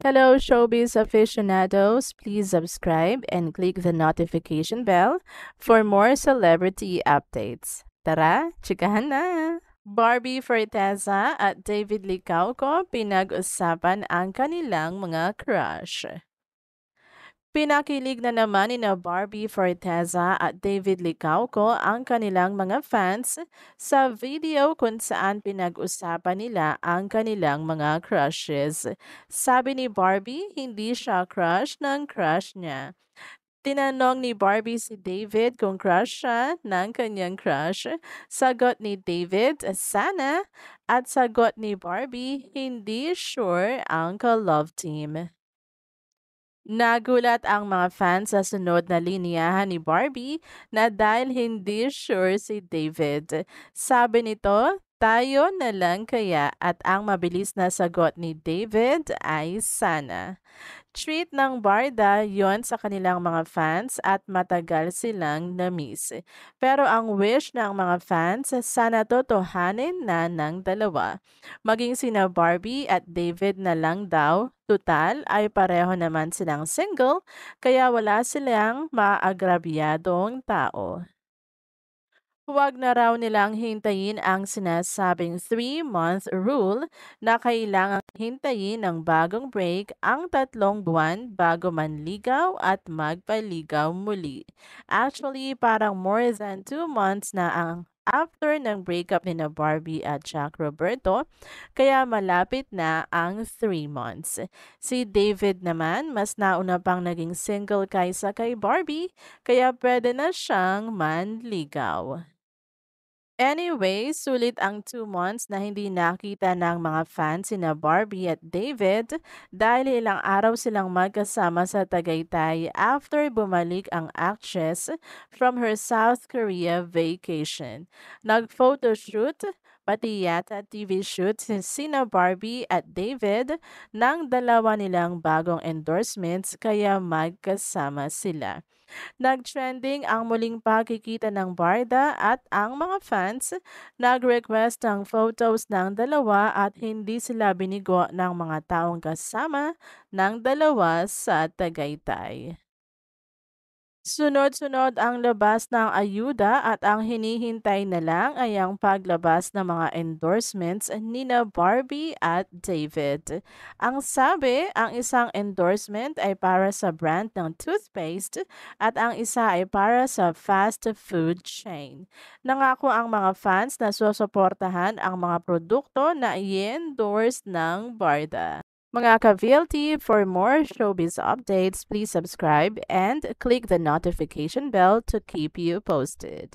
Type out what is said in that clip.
Hello, showbiz aficionados. Please subscribe and click the notification bell for more celebrity updates. Tara, chikahan na! Barbie Forteza at David Licauco pinag-usapan ang kanilang mga crush. Pinakilig na naman ni na Barbie Forteza at David Licauco ang kanilang mga fans sa video kung saan pinag-usapan nila ang kanilang mga crushes. Sabi ni Barbie, hindi siya crush ng crush niya. Tinanong ni Barbie si David kung crush siya ng kanyang crush. Sagot ni David, sana. At sagot ni Barbie, hindi sure ang ka-love team. Nagulat ang mga fans sa sunod na linyahan ni Barbie na dahil hindi sure si David. Sabi nito, tayo na lang kaya at ang mabilis na sagot ni David ay sana. Treat ng Barda yon sa kanilang mga fans at matagal silang na-miss. Pero ang wish ng mga fans, sana totohanin na ng dalawa. Maging sina Barbie at David na lang daw, tutal ay pareho naman silang single, kaya wala silang maagrabyadong tao. Huwag na raw nilang hintayin ang sinasabing 3-month rule na kailangang hintayin ng bagong break ang 3 buwan bago manligaw at magpaligaw muli. Actually, parang more than 2 months na ang after ng breakup ni na Barbie at Jack Roberto, kaya malapit na ang 3 months. Si David naman, mas nauna pang naging single kaysa kay Barbie, kaya pwede na siyang manligaw. Anyway, sulit ang 2 months na hindi nakita ng mga fans sina Barbie at David dahil ilang araw silang magkasama sa Tagaytay after bumalik ang actress from her South Korea vacation. Nag-photoshoot, pati yata TV shoot si sina Barbie at David ng dalawa nilang bagong endorsements kaya magkasama sila. Nag-trending ang muling pagkikita ng Barda at ang mga fans nag-request ng photos ng dalawa at hindi sila binigo ng mga taong kasama ng dalawa sa Tagaytay. Sunod-sunod ang labas ng ayuda at ang hinihintay na lang ay ang paglabas ng mga endorsements nina Barbie at David. Ang sabi, ang isang endorsement ay para sa brand ng toothpaste at ang isa ay para sa fast food chain. Nangako ang mga fans na susuportahan ang mga produkto na i-endorse ng Barda. Mga ka-VLT, for more showbiz updates, please subscribe and click the notification bell to keep you posted.